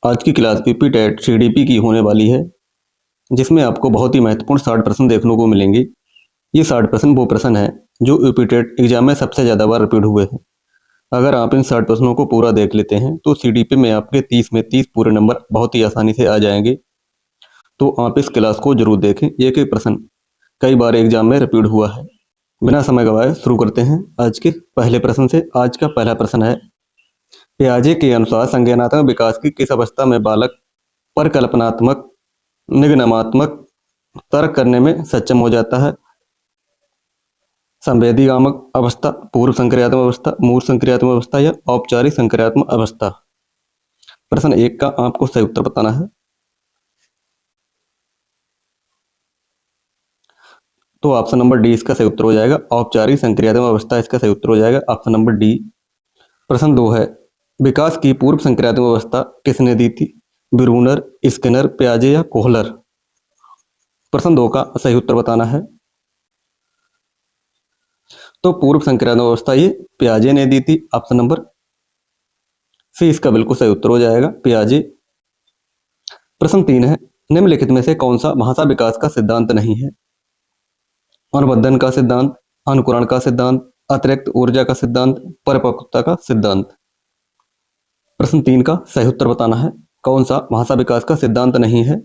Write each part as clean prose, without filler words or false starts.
आज की class UP-TET CDP की होने वाली है, जिसमें आपको बहुत ही महत्वपूर्ण 60 प्रश्न देखने को मिलेंगे। ये 60 प्रश्न वो प्रश्न हैं जो यूपी-टेट एग्जाम में सबसे ज़्यादा बार रिपीट हुए हैं। अगर आप इन 60 प्रश्नों को पूरा देख लेते हैं तो सीडीपी में आपके 30 में 30 पूरे नंबर बहुत ही आसानी से आ जाएंगे। तो आप इस क्लास को जरूर देखें, एक एक प्रश्न कई बार एग्जाम में रिपीट हुआ है। बिना समय गवाए शुरू करते हैं आज के पहले प्रश्न से। आज का पहला प्रश्न है, पियाजे के अनुसार संज्ञानात्मक विकास की किस अवस्था में बालक परिकल्पनात्मक निगमनात्मक तर्क करने में सक्षम हो जाता है? संवेदीगामक अवस्था, पूर्व संक्रियात्मक अवस्था, मूल संक्रियात्मक अवस्था या औपचारिक संक्रियात्मक अवस्था? प्रश्न 1 का आपको सही उत्तर बताना है। तो ऑप्शन नंबर डी इसका सही उत्तर हो जाएगा। औपचारिक संक्रियात्मक अवस्था इसका सही उत्तर हो जाएगा, ऑप्शन नंबर डी। प्रश्न 2 है, विकास की पूर्व संक्रियात्मक अवस्था किसने दी थी? ब्रूनर, स्किनर, पियाजे या कोहलर? प्रश्न 2 का सही उत्तर बताना है। तो पूर्व संक्रियात्मक अवस्था ये पियाजे ने दी थी, ऑप्शन नंबर सी इसका बिल्कुल सही उत्तर हो जाएगा, पियाजे। प्रश्न 3 है, निम्नलिखित में से कौन सा भाषा विकास का सिद्धांत नहीं है? अनुबंधन का सिद्धांत, अनुकरण का सिद्धांत, अतिरिक्त ऊर्जा का सिद्धांत, परिपक्वता का सिद्धांत? प्रश्न 3 का सही उत्तर बताना है। कौन सा भाषा विकास का सिद्धांत नहीं है?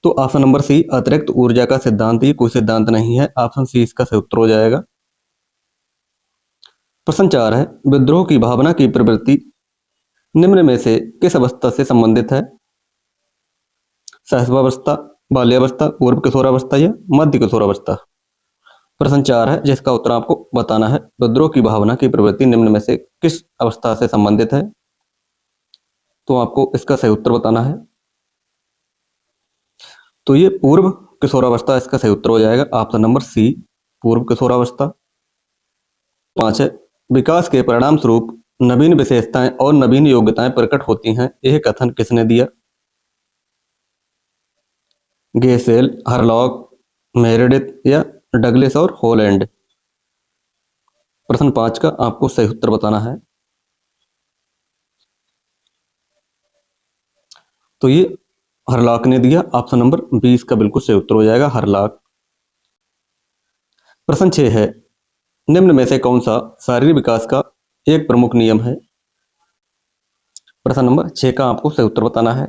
तो ऑप्शन नंबर सी अतिरिक्त ऊर्जा का सिद्धांत ही कोई सिद्धांत नहीं है, ऑप्शन सी इसका सही उत्तर हो जाएगा। प्रश्न 4 है, विद्रोह की भावना की प्रवृत्ति निम्न में से किस अवस्था से संबंधित है? शैशवावस्था, बाल्यावस्था, पूर्व किशोरावस्था या मध्य किशोरावस्था? प्रश्न 4 है जिसका उत्तर आपको बताना है, विद्रोह की भावना की प्रवृत्ति निम्न में से किस अवस्था से संबंधित है? तो आपको इसका सही उत्तर बताना है। तो ये पूर्व किशोरावस्था इसका सही उत्तर हो जाएगा, ऑप्शन नंबर सी पूर्व किशोरावस्था। 5 है, विकास के परिणाम स्वरूप नवीन विशेषताएं और नवीन योग्यताएं प्रकट होती हैं, यह कथन किसने दिया? गेसेल, हरलॉक, मेरेडिथ या डगलस और हॉलैंड? प्रश्न 5 का आपको सही उत्तर बताना है। तो ये हरलॉक ने दिया, ऑप्शन नंबर 20 का बिल्कुल सही उत्तर हो जाएगा, हरलॉक। प्रश्न 6 है, निम्न में से कौन सा शारीरिक विकास का एक प्रमुख नियम है? प्रश्न नंबर 6 का आपको सही उत्तर बताना है।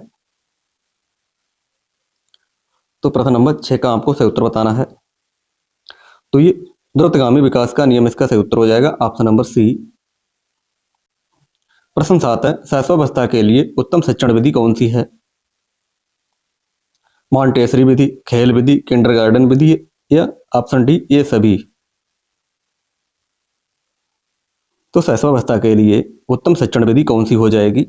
तो प्रश्न नंबर 6 का आपको सही उत्तर बताना है। तो ये द्रुतगामी विकास का नियम इसका सही उत्तर हो जाएगा, ऑप्शन नंबर सी। प्रश्न 7 है, शैशवावस्था के लिए उत्तम शिक्षण विधि कौन सी है? मॉन्टेसरी विधि, खेल विधि, किंडरगार्टन विधि या ऑप्शन डी ये सभी? तो शैशवावस्था के लिए उत्तम शिक्षण विधि कौन सी हो जाएगी?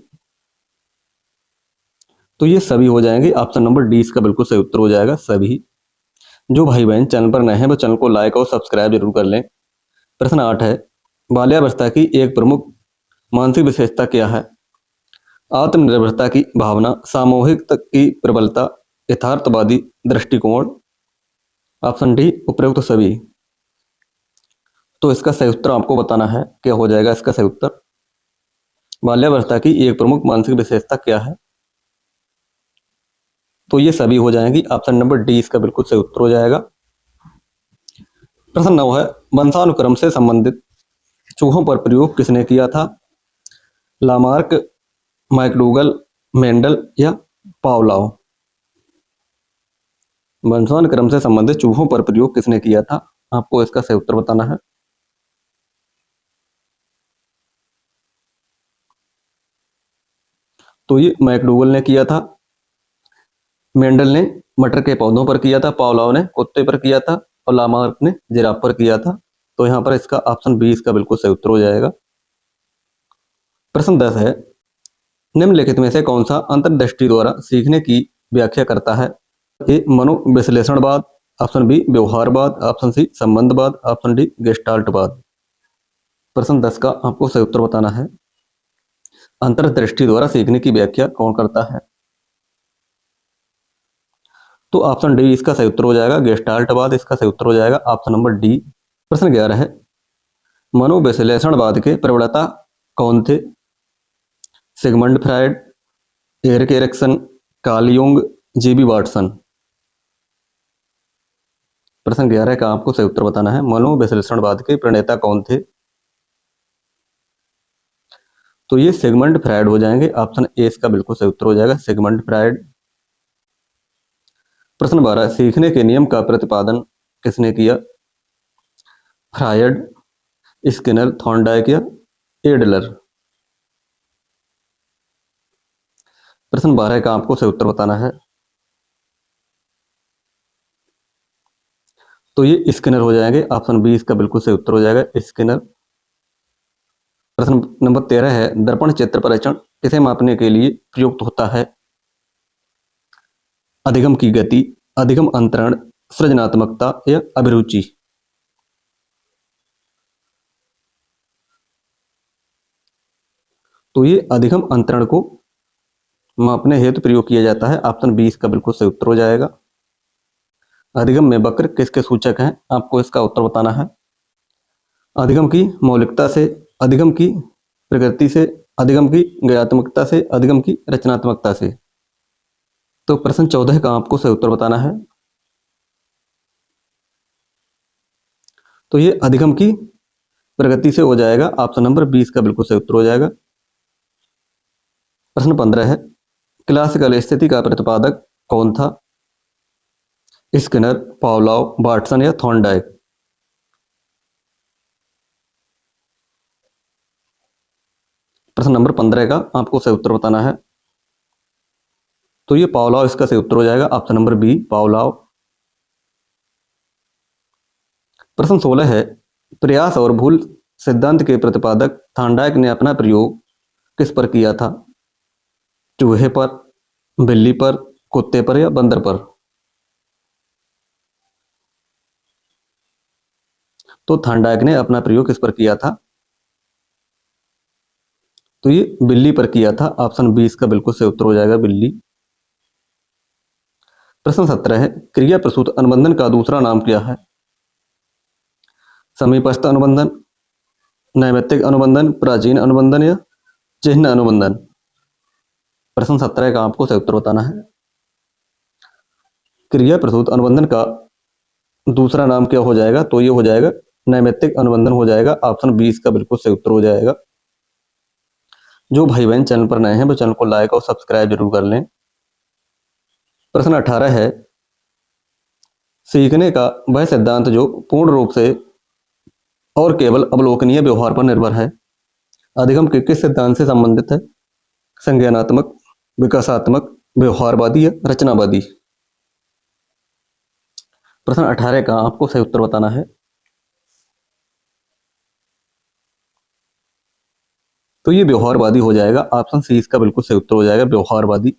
तो ये सभी हो जाएंगे, ऑप्शन नंबर डी इसका बिल्कुल सही उत्तर हो जाएगा, सभी। जो भाई बहन चैनल पर नए हैं वो चैनल को लाइक और सब्सक्राइब जरूर कर लें। प्रश्न 8 है, बाल्यावस्था की एक प्रमुख मानसिक विशेषता क्या है? आत्मनिर्भरता की भावना, सामूहिकता की प्रबलता, यथार्थवादी दृष्टिकोण? ऑप्शन डी उपरोक्त सभी। तो इसका सही उत्तर आपको बताना है, क्या हो जाएगा इसका सही उत्तर? बाल्यावस्था की एक प्रमुख मानसिक विशेषता क्या है? तो ये सभी हो जाएंगी, ऑप्शन नंबर डी इसका बिल्कुल सही उत्तर हो जाएगा। प्रश्न 9 है, वंशानुक्रम से संबंधित चूहों पर प्रयोग किसने किया था? लामार्क, मैकडूगल, मेंडल या पावलोव? वंशानुक्रम से संबंधित चूहों पर प्रयोग किसने किया था? आपको इसका सही उत्तर बताना है। तो ये मैकडूगल ने किया था, मेंडल ने मटर के पौधों पर किया था, पावलोव ने कुत्ते पर किया था और लामार्क ने जिराफ पर किया था। तो यहाँ पर इसका ऑप्शन बी इसका बिल्कुल सही उत्तर हो जाएगा। प्रश्न 10 है, निम्नलिखित में से कौन सा अंतर्दृष्टि द्वारा सीखने की व्याख्या करता है? ए मनोविश्लेषणवाद, ऑप्शन बी व्यवहारवाद, ऑप्शन सी संबंधवाद, ऑप्शन डी गेस्टाल्टवाद? प्रश्न 10 का आपको सही उत्तर बताना है। अंतर्दृष्टि द्वारा सीखने की व्याख्या कौन करता है? तो ऑप्शन डी इसका सही उत्तर हो जाएगा, गेस्टाल्टवाद इसका सही उत्तर हो जाएगा, ऑप्शन नंबर डी। प्रश्न 11 है, मनोविश्लेषणवाद के प्रवक्ता कौन थे? Sigmund Freud, Erik Erikson, Carl Jung, GB Watson. प्रश्न 11 का आपको सही उत्तर बताना है। मनोविश्लेषणवाद के प्रणेता कौन थे? तो ये सिगमंड फ्रायड हो जाएंगे। ऑप्शन ए इसका बिल्कुल सही उत्तर हो जाएगा, सिगमंड फ्रायड। प्रश्न 12, सीखने के नियम का प्रतिपादन किसने किया? फ्रायड, स्किनर, थॉर्नडाइक या एडलर। प्रश्न 12 का आपको सही उत्तर बताना है। तो ये स्किनर हो जाएंगे। ऑप्शन बी इसका बिल्कुल सही उत्तर हो जाएगा, स्किनर। प्रश्न नंबर 13 है, दर्पण चित्र परीक्षण किसे मापने के लिए प्रयुक्त होता है? अधिगम की गति, अधिगम अंतरण, सृजनात्मकता या अभिरुचि। तो ये अधिगम अंतरण को मापने हेतु प्रयोग किया जाता है। ऑप्शन बी इसका बिल्कुल सही उत्तर हो जाएगा। अधिगम में वक्र किसके सूचक हैं? आपको इसका उत्तर बताना है। अधिगम की मौलिकता से, अधिगम की प्रकृति से, अधिगम की गुणात्मकता से, अधिगम की रचनात्मकता से। तो प्रश्न 14 का आपको सही उत्तर बताना है। तो ये अधिगम की प्रगति से हो जाएगा। ऑप्शन नंबर 20 का बिल्कुल सही उत्तर हो जाएगा। प्रश्न 15 है, क्लासिकल स्थिति का प्रतिपादक कौन था? स्किनर, पावलोव, वाटसन या थॉर्नडाइक। प्रश्न नंबर 15 का आपको सही उत्तर बताना है। तो ये पावलोव इसका सही उत्तर हो जाएगा। Option number B, Pavlov. प्रश्न 16 है, प्रयास और भूल सिद्धांत के प्रतिपादक थॉर्नडाइक ने अपना प्रयोग किस पर किया था? चूहे पर, बिल्ली पर, कुत्ते पर या बंदर पर। तो थॉर्नडाइक ने अपना प्रयोग किस पर किया था? तो ये बिल्ली पर किया था। ऑप्शन बी इसका बिल्कुल सही उत्तर हो जाएगा, बिल्ली। प्रश्न 17 है, क्रिया प्रसूत अनुबंधन का दूसरा नाम क्या है? समीपस्थ अनुबंधन, नैमित्तिक अनुबंधन, प्राचीन अनुबंधन या चिह्न अनुबंधन। प्रश्न 17 का आपको सही उत्तर बताना है। क्रिया प्रसूत अनुबंधन का दूसरा नाम क्या हो जाएगा? तो ये हो जाएगा नैमित्तिक अनुबंधन हो जाएगा। ऑप्शन बी इसका बिल्कुल सही उत्तर हो जाएगा। जो भाई बहन चैनल पर नए हैं वो चैनल को लाइक और सब्सक्राइब जरूर कर लें। प्रश्न 18 है, सीखने का वह सिद्धांत जो पूर्ण रूप से और केवल अवलोकनीय व्यवहार पर निर्भर है, अधिगम के किस सिद्धांत से संबंधित है? संज्ञानात्मक, विकासात्मक, व्यवहारवादी या रचनावादी। प्रश्न 18 का आपको सही उत्तर बताना है। तो ये व्यवहारवादी हो जाएगा। ऑप्शन सी इसका बिल्कुल सही उत्तर हो जाएगा, व्यवहारवादी।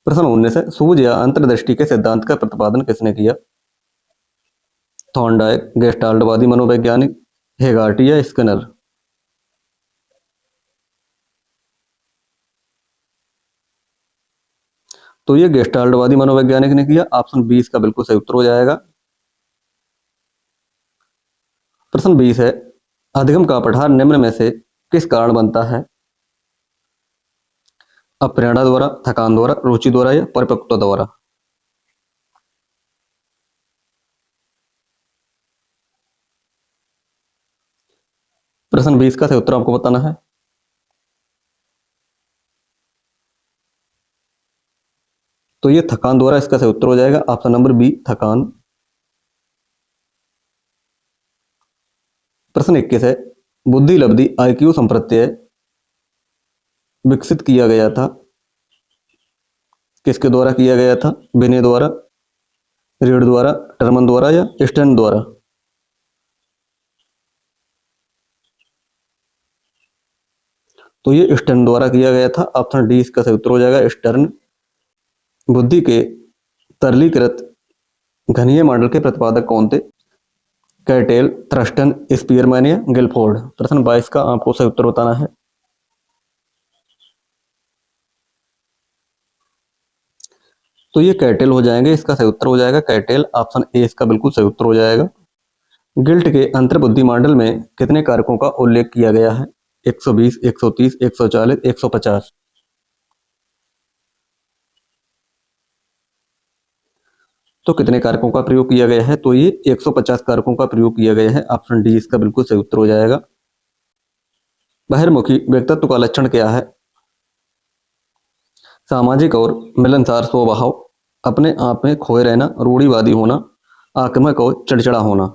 प्रश्न 19 है, सूझ या अंतर्दृष्टि के सिद्धांत का प्रतिपादन किसने किया? थॉर्नडाइक, गेस्टाल्टवादी मनोवैज्ञानिक, हेगार्टी या स्किनर। तो ये गेस्टाल्टवादी मनोवैज्ञानिक ने किया। ऑप्शन 20 का बिल्कुल सही उत्तर हो जाएगा। प्रश्न 20 है, अधिगम का पठार निम्न में से किस कारण बनता है? अप्रेरणा द्वारा, थकान द्वारा, रुचि द्वारा या परिपक्वता द्वारा। प्रश्न 20 का सही उत्तर आपको बताना है। तो ये थकान द्वारा इसका सही उत्तर हो जाएगा। ऑप्शन नंबर बी, थकान। प्रश्न 21 है, बुद्धि लब्धि IQ संप्रत्यय विकसित किया गया था, किसके द्वारा किया गया था? बिने द्वारा, रीड द्वारा, टर्मन द्वारा या स्टर्न द्वारा। तो ये स्टर्न द्वारा किया गया था। ऑप्शन डी इसका सही उत्तर हो जाएगा, स्टर्न। बुद्धि के तरलीकृत घनीय मॉडल के प्रतिपादक कौन थे? कैटेल, थ्रस्टन, स्पीयरमैन या गिलफोर्ड। प्रश्न 22 का आपको सही उत्तर बताना है। तो ये कैटेल हो जाएंगे, इसका सही उत्तर हो जाएगा कैटेल। ऑप्शन ए इसका बिल्कुल सही उत्तर हो जाएगा। गिल्ट के अंतर्बुद्धि मॉडल में कितने कारकों का उल्लेख किया गया है? 120, 130, 140, 150। तो कितने कारकों का प्रयोग किया गया है? तो ये 150 कारकों का प्रयोग किया गया है। ऑप्शन डी इसका बिल्कुल सही उत्तर हो जाएगा। बहिर्मुखी व्यक्तित्व का लक्षण क्या है? सामाजिक और मिलनसार स्वभाव, अपने आप में खोए रहना, रूढ़िवादी होना, आक्रामक और चिड़चिड़ा होना।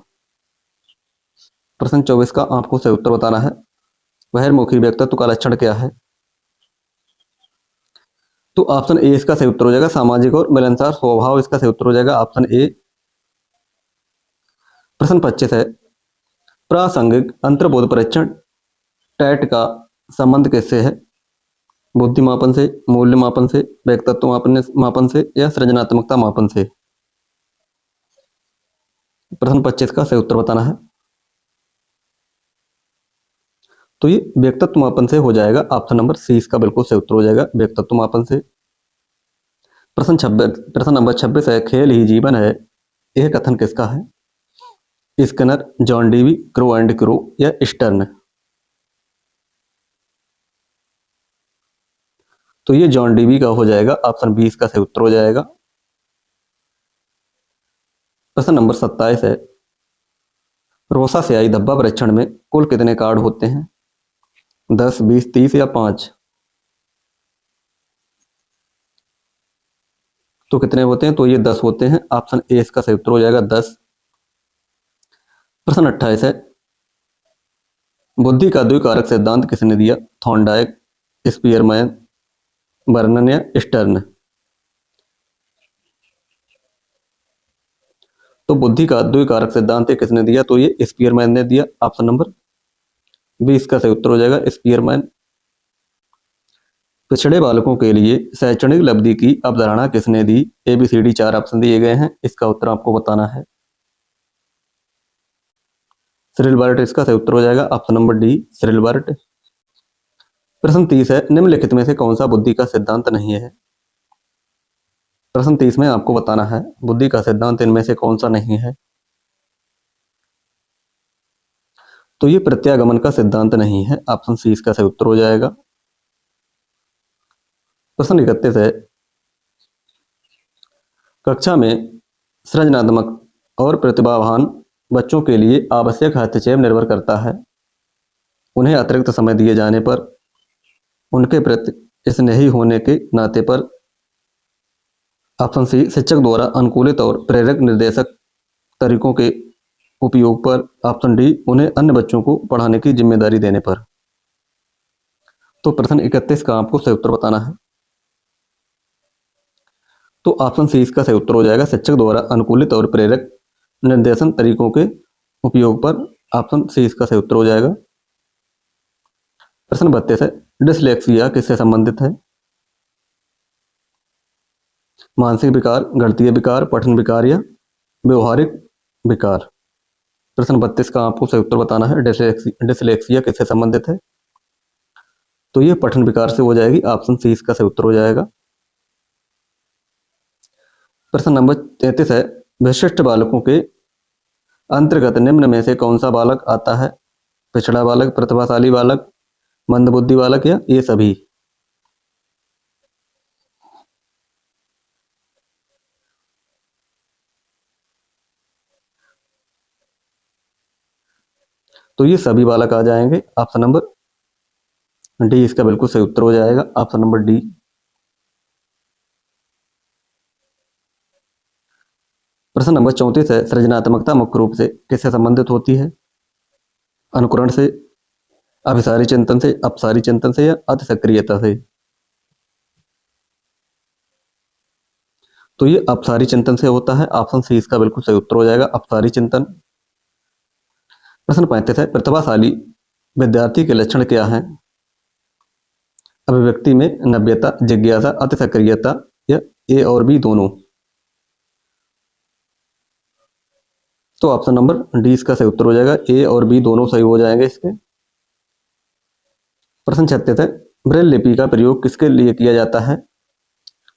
प्रश्न 24 का आपको सही उत्तर बताना है। बहिर्मुखी व्यक्तित्व का लक्षण क्या है? तो ऑप्शन ए इसका सही उत्तर हो जाएगा। सामाजिक और मिलनसार स्वभाव इसका सही उत्तर हो जाएगा, ऑप्शन ए। प्रश्न 25 है, प्रासंगिक अंतर्बोध परीक्षण टैट का संबंध किससे है? बुद्धि मापन से, मूल्य मापन से, व्यक्तित्व मापन से या सृजनात्मकता मापन से? प्रश्न 25 का सही उत्तर बताना है। तो ये व्यक्तित्व मापन से हो जाएगा, ऑप्शन नंबर सी इसका बिल्कुल सही उत्तर हो जाएगा, व्यक्तित्व मापन से। प्रश्न नंबर 26 है, खेल ही जीवन है, यह कथन किसका है? Skinner, John Dewey, crow and crow या स्टर्न? तो ये जॉन डीवी का हो जाएगा, ऑप्शन बी इसका सही उत्तर हो जाएगा। प्रश्न नंबर 27 है, रोसा स्याही धब्बा परीक्षण में कुल कितने कार्ड होते हैं? 10, 20, 30 या 5? तो कितने होते हैं? तो ये 10 होते हैं, ऑप्शन ए इसका सही उत्तर हो जाएगा, 10। प्रश्न 28 है, बुद्धि का द्विकारक सिद्धांत किसने दिया? थॉर्नडाइक, स्पीयरमैन, बर्नन या स्टर्न? तो बुद्धि का द्विकारक सिद्धांत किसने दिया? तो ये स्पीयरमैन ने दिया, ऑप्शन नंबर बी इसका सही उत्तर हो जाएगा, स्पीयरमैन। पिछड़े बालकों के लिए शैक्षणिक उपलब्धि की अवधारणा किसने दी? ABCD 4 ऑप्शन दिए गए हैं, इसका उत्तर आपको बताना है। सिरिल बर्ट इसका सही उत्तर हो जाएगा, option number D, Cyril Burt. प्रश्न 30 है, निम्नलिखित में से कौन सा बुद्धि का सिद्धांत नहीं है? प्रश्न 30 में आपको बताना है बुद्धि का सिद्धांत इनमें से कौन सा नहीं है। तो ये प्रत्यागमन का सिद्धांत नहीं है, ऑप्शन सी इसका सही उत्तर हो जाएगा। प्रश्न 31 है, कक्षा में सृजनात्मक और प्रतिभावान बच्चों के लिए आवश्यक हस्तक्षेप निर्भर करता है। उन्हें अतिरिक्त समय दिए जाने पर, उनके प्रति स्नेही होने के नाते पर, ऑप्शन सी शिक्षक द्वारा अनुकूलित और प्रेरक निर्देशक तरीकों के उपयोग पर, ऑप्शन डी उन्हें अन्य बच्चों को पढ़ाने की जिम्मेदारी देने पर। तो प्रश्न 31 का आपको सही उत्तर बताना है। तो ऑप्शन सी इसका सही उत्तर हो जाएगा, शिक्षक द्वारा अनुकूलित और प्रेरक निर्देशन तरीकों के उपयोग पर, ऑप्शन सी इसका सही उत्तर हो जाएगा। प्रश्न 32 है, डिसलेक्सिया किससे संबंधित है? मानसिक विकार, गणितीय विकार, पठन विकार या व्यवहारिक विकार? प्रश्न 32 का आपको सही उत्तर बताना है। डिसलेक्सिया किससे संबंधित है? तो ये पठन विकार से हो जाएगी, ऑप्शन सी इसका सही उत्तर हो जाएगा। प्रश्न नंबर 33 है, विशिष्ट बालकों के अंतर्गत निम्न में से कौन सा बालक आता है? पिछड़ा बालक, प्रतिभाशाली बालक, मंदबुद्धि बालक या ये सभी? तो ये सभी बालक आ जाएंगे, ऑप्शन नंबर डी इसका बिल्कुल सही उत्तर हो जाएगा, ऑप्शन नंबर डी। प्रश्न नंबर 34 है, सृजनात्मकता मुख्य रूप से किससे संबंधित होती है? अनुकरण से, अभिसारी चिंतन से, अपसारी चिंतन से या अति सक्रियता से? तो ये अपसारी चिंतन से होता है, ऑप्शन सी इसका बिल्कुल सही उत्तर हो जाएगा, अपसारी चिंतन। प्रश्न 35 है, प्रतिभाशाली विद्यार्थी के लक्षण क्या हैं? अभिव्यक्ति में नव्यता, जिज्ञासा, अति सक्रियता या ए और बी दोनों? तो ऑप्शन नंबर डी इसका सही उत्तर हो जाएगा, ए और बी दोनों सही हो जाएंगे इसके। प्रश्न 36 है, ब्रेल लिपि का प्रयोग किसके लिए किया जाता है?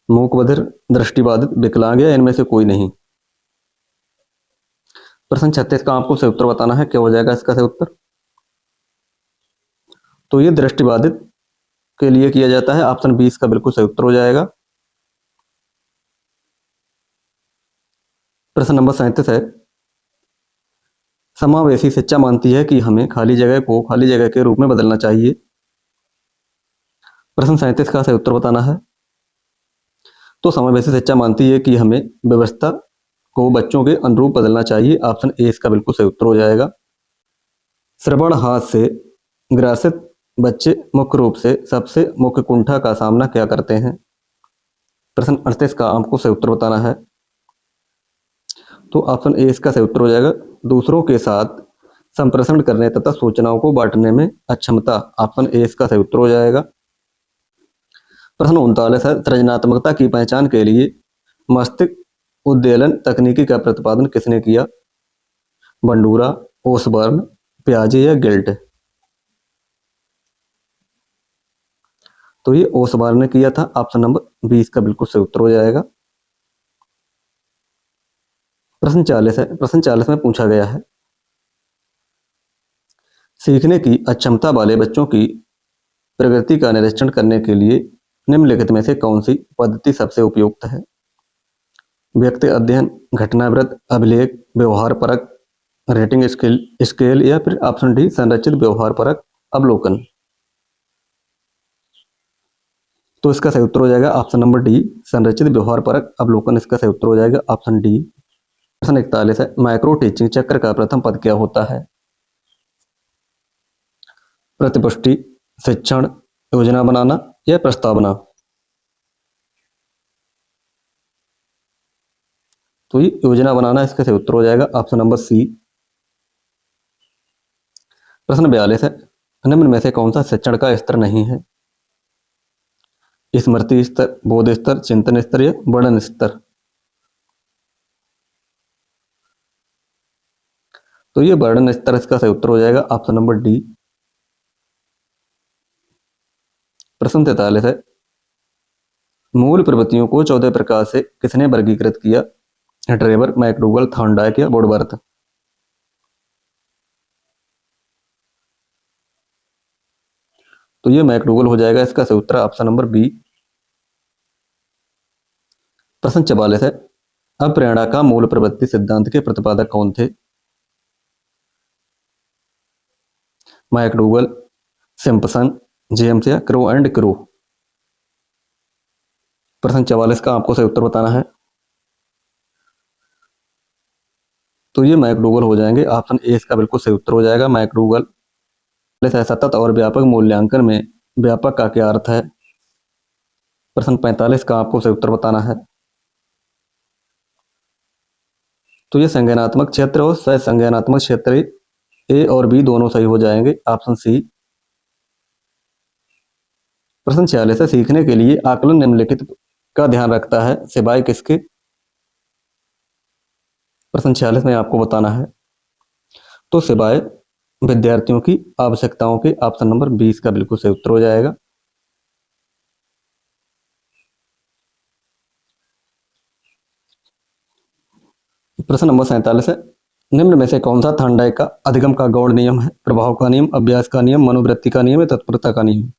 मूक बधिर, दृष्टिबाधित, विकलांग या इनमें से कोई नहीं? प्रश्न 36 का आपको सही उत्तर बताना है, क्या हो जाएगा इसका सही उत्तर? तो ये दृष्टिबाधित के लिए किया जाता है। ऑप्शन 20 का बिल्कुल सही उत्तर हो जाएगा। प्रश्न नंबर 37 है, समावेशी शिक्षा मानती है कि हमें खाली जगह को खाली जगह के रूप में बदलना चाहिए। प्रश्न 37 का सही उत्तर बताना है। तो समावेशी शिक्षा मानती है कि हमें व्यवस्था को बच्चों के अनुरूप बदलना चाहिए। ऑप्शन ए इसका बिल्कुल सही उत्तर हो जाएगा। श्रवण हाथ से ग्रासित बच्चे मुख्य रूप से सबसे मुख्य कुंठा का सामना क्या करते हैं। प्रश्न 38 का आपको सही उत्तर बताना है। तो ऑप्शन ए इसका सही उत्तर हो जाएगा। दूसरों के साथ संप्रेषण करने तथा सूचनाओं को बांटने में अक्षमता। ऑप्शन ए इसका सही उत्तर हो जाएगा। प्रश्न 39 है, सृजनात्मकता की पहचान के लिए मस्तिष्क उद्दीलन तकनीकी का प्रतिपादन किसने किया। बंडूरा, ओसबर्न, पियाजे या गिल्ट। तो ये ओसबर्न ने किया था। ऑप्शन नंबर 20 का बिल्कुल सही उत्तर हो जाएगा। प्रश्न 40 है, प्रश्न 40 में पूछा गया है, सीखने की अक्षमता वाले बच्चों की प्रगति का निरीक्षण करने के लिए निम्नलिखित में से कौन सी पद्धति सबसे उपयुक्त है। व्यक्ति अध्ययन, घटनावृत्त, अभिलेख, व्यवहार परक, रेटिंग स्केल स्केल या फिर ऑप्शन डी संरचित व्यवहार परक अवलोकन। तो इसका सही उत्तर हो जाएगा ऑप्शन नंबर डी संरचित व्यवहार परक अवलोकन। इसका सही उत्तर हो जाएगा ऑप्शन डी। प्रश्न 41 है, माइक्रो टीचिंग चक्र का प्रथम पद क्या होता है। प्रतिपुष्टि, शिक्षण, योजना बनाना या प्रस्तावना। तो ये योजना बनाना इसका सही उत्तर हो जाएगा ऑप्शन नंबर सी। प्रश्न 42 है, निम्न में से कौन सा शिक्षण का स्तर नहीं है। स्मृति स्तर, बोध स्तर, चिंतन स्तर या वर्णन स्तर। तो ये वर्णन स्तर इसका सही उत्तर हो जाएगा ऑप्शन नंबर डी। प्रश्न 43 है, मूल प्रवृत्तियों को 14 प्रकार से किसने वर्गीकृत किया। ट्रेवर, मैकडूगल, थॉर्नडाइक या वुडवर्थ। तो ये मैकडूगल हो जाएगा। इसका सही उत्तर ऑप्शन नंबर बी। प्रश्न 44 है, अप्रेरणा का मूल प्रवृत्ति सिद्धांत के प्रतिपादक कौन थे। मैकडूगल, सिम्पसन, जेम्स या क्रो एंड क्रू। प्रश्न 44 का आपको सही उत्तर बताना है। तो ये मैकडूगल हो जाएंगे। ऑप्शन ए इसका बिल्कुल सही उत्तर हो जाएगा मैकडूगल। सतत और व्यापक मूल्यांकन में व्यापक का क्या अर्थ है। प्रश्न 45 का आपको सही उत्तर बताना है। तो ये संज्ञानात्मक क्षेत्र और सह संज्ञानात्मक क्षेत्र ए और बी दोनों सही हो जाएंगे ऑप्शन सी। प्रश्न 46 है, सीखने के लिए आकलन निम्नलिखित का ध्यान रखता है सिवाय किसके। प्रश्न 46 में आपको बताना है। तो सिवाय विद्यार्थियों की आवश्यकताओं के। ऑप्शन नंबर 20 का बिल्कुल सही उत्तर हो जाएगा। प्रश्न नंबर 47 है, निम्न में से कौन सा थॉर्नडाइक का अधिगम का गौड़ नियम है। प्रभाव का नियम, अभ्यास का नियम, मनोवृत्ति का नियम या तत्परता का नियम।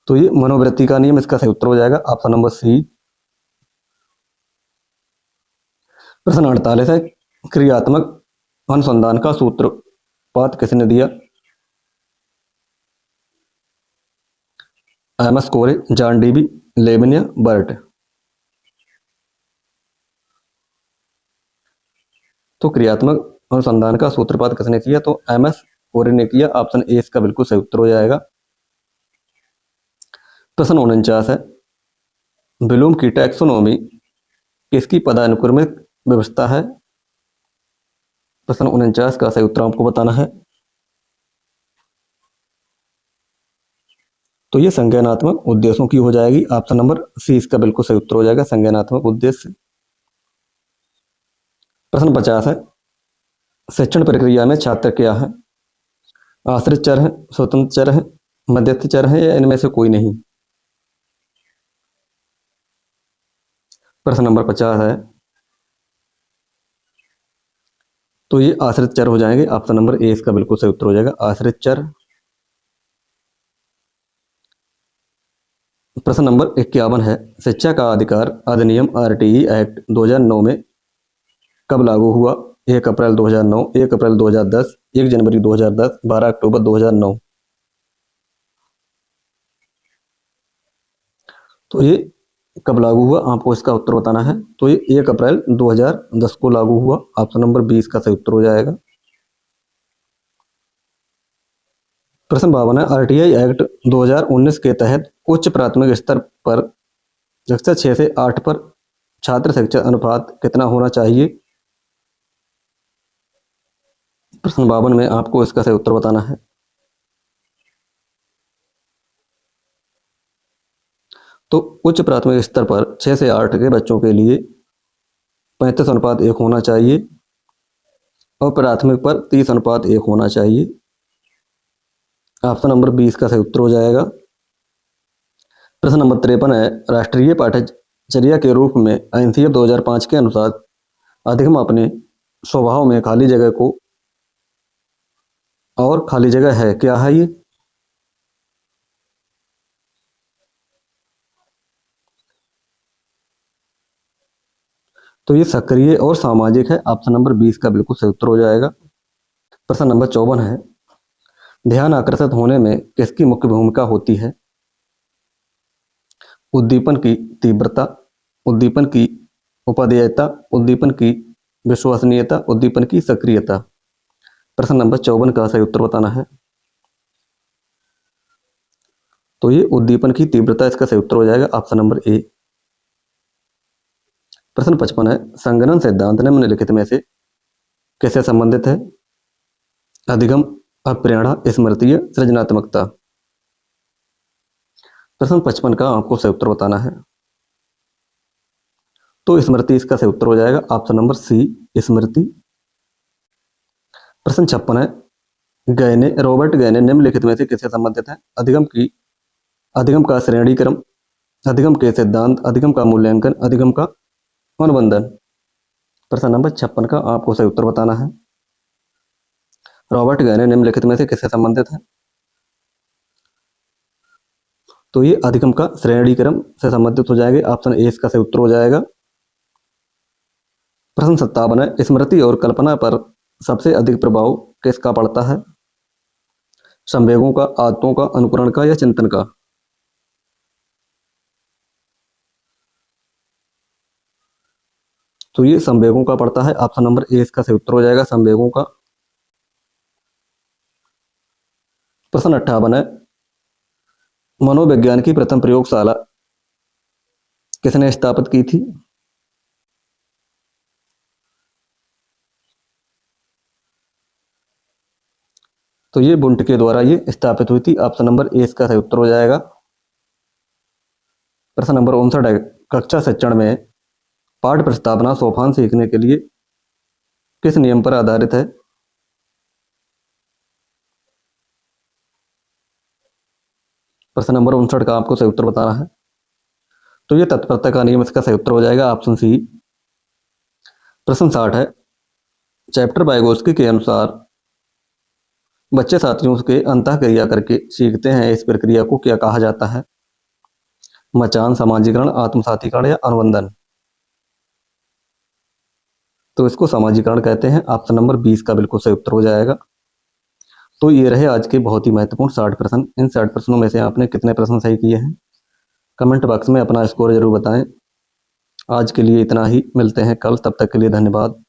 तो ये मनोवृत्ति का नियम इसका सही उत्तर हो जाएगा ऑप्शन नंबर सी। प्रश्न 48 है, क्रियात्मक अनुसंधान का सूत्रपात किसने दिया। एमएस कोरे, जॉन डीवी, लेविन या बर्ट। तो क्रियात्मक अनुसंधान का सूत्रपात किसने किया। तो एमएस कोरे ने किया। ऑप्शन ए इसका बिल्कुल सही उत्तर हो जाएगा। प्रश्न 49 है, ब्लूम की टैक्सोनॉमी किसकी पदानुक्रमिक व्यवस्था है। प्रश्न 49 का सही उत्तर आपको बताना है। तो ये संज्ञानात्मक उद्देश्यों की हो जाएगी। ऑप्शन नंबर सी इसका बिल्कुल सही उत्तर हो जाएगा संज्ञानात्मक उद्देश्य। प्रश्न 50 है, शिक्षण प्रक्रिया में छात्र क्या है। आश्रित चर है, स्वतंत्र चर है, मध्यस्थ चर है या इनमें से कोई नहीं। प्रश्न नंबर 50 है, तो ये आश्रित चर हो जाएंगे। ऑप्शन नंबर ए इसका बिल्कुल सही उत्तर हो जाएगा, आश्रित चर। प्रश्न नंबर 51 है, शिक्षा का अधिकार अधिनियम आरटीई एक्ट 2009 में कब लागू हुआ? 1 अप्रैल 2009, 1 अप्रैल 2010, 1 जनवरी 2010, 12 अक्टूबर 2009। तो ये कब लागू हुआ, आपको इसका उत्तर बताना है। तो ये 1 अप्रैल 2010 को लागू हुआ। ऑप्शन नंबर 20 का सही उत्तर हो जाएगा। प्रश्न 52 है, आरटीआई एक्ट 2019 के तहत उच्च प्राथमिक स्तर पर कक्षा 6 से 8 पर छात्र शिक्षक अनुपात कितना होना चाहिए? प्रश्न 52 में आपको इसका सही उत्तर बताना है। तो उच्च प्राथमिक स्तर पर 6 से 8 के बच्चों के लिए 35:1 होना चाहिए और प्राथमिक पर 30:1 होना चाहिए। ऑप्शन नंबर 20 का सही उत्तर हो जाएगा। प्रश्न नंबर 53 है, राष्ट्रीय पाठ्यचर्या के रूप में एनसीएफ 2005 के अनुसार अधिगम अपने स्वभाव में खाली जगह को और खाली जगह है, क्या है ये? तो ये सक्रिय और सामाजिक है। ऑप्शन नंबर 20 का बिल्कुल सही उत्तर हो जाएगा। प्रश्न नंबर 54 है, ध्यान आकर्षित होने में किसकी मुख्य भूमिका होती है? उद्दीपन की तीव्रता, उद्दीपन की उपादेयता, उद्दीपन की विश्वसनीयता, उद्दीपन की सक्रियता। प्रश्न नंबर 54 का सही उत्तर बताना है। तो ये उद्दीपन की तीव्रता इसका सही उत्तर हो जाएगा, ऑप्शन नंबर ए। प्रश्न 55 है, संगणन सिद्धांत निम्नलिखित में से कैसे संबंधित है? अधिगम, अप्रेरणा, स्मृति, सृजनात्मकता। प्रश्न 55 का आपको सही उत्तर बताना है। तो स्मृति इसका सही उत्तर हो जाएगा, ऑप्शन नंबर सी, स्मृति। प्रश्न 56 है, गैने रॉबर्ट गैने निम्नलिखित में से किससे संबंधित है? अधिगम का श्रेणी क्रम, अधिगम के सिद्धांत, अधिगम का मूल्यांकन, अधिगम का अनुबंधन। प्रश्न नंबर 56 का आपको सही उत्तर बताना है। रॉबर्ट गैने निम्नलिखित में से किससे संबंधित है? तो ये अधिगम का श्रेणी क्रम से संबंधित हो जाएंगे, ऑप्शन ए इसका सही उत्तर हो जाएगा। प्रश्न 57 है, स्मृति और कल्पना पर सबसे अधिक प्रभाव किसका पड़ता है? संवेगों का, आदतों का, अनुकरण का या चिंतन का? तो ये संवेगों का पड़ता है, ऑप्शन नंबर ए इसका सही उत्तर हो जाएगा, संवेगों का। प्रश्न 58 है, मनोविज्ञान की प्रथम प्रयोगशाला किसने स्थापित की थी? तो ये बुंट के द्वारा ये स्थापित हुई थी, ऑप्शन नंबर ए इसका सही उत्तर हो जाएगा। प्रश्न नंबर 59 है, कक्षा शिक्षण में पाठ प्रस्तावना सोपान सीखने के लिए किस नियम पर आधारित है? प्रश्न नंबर 59 का आपको सही उत्तर बताना है। तो ये तत्परता का नियम इसका सही उत्तर हो जाएगा, ऑप्शन सी। प्रश्न 60 है, चैप्टर वाइगोत्स्की के अनुसार बच्चे साथियों के अंतःक्रिया करके सीखते हैं, इस प्रक्रिया को क्या कहा जाता है? मचान, समाजीकरण, आत्मसातीकरण या अनुबंधन? तो इसको समाजीकरण कहते हैं, ऑप्शन नंबर 20 का बिल्कुल सही उत्तर हो जाएगा। तो ये रहे आज के बहुत ही महत्वपूर्ण 60 प्रश्न। इन 60 प्रश्नों में से आपने कितने प्रश्न सही किए हैं कमेंट बॉक्स में अपना स्कोर जरूर बताएं। आज के लिए इतना ही, मिलते हैं कल, तब तक के लिए धन्यवाद।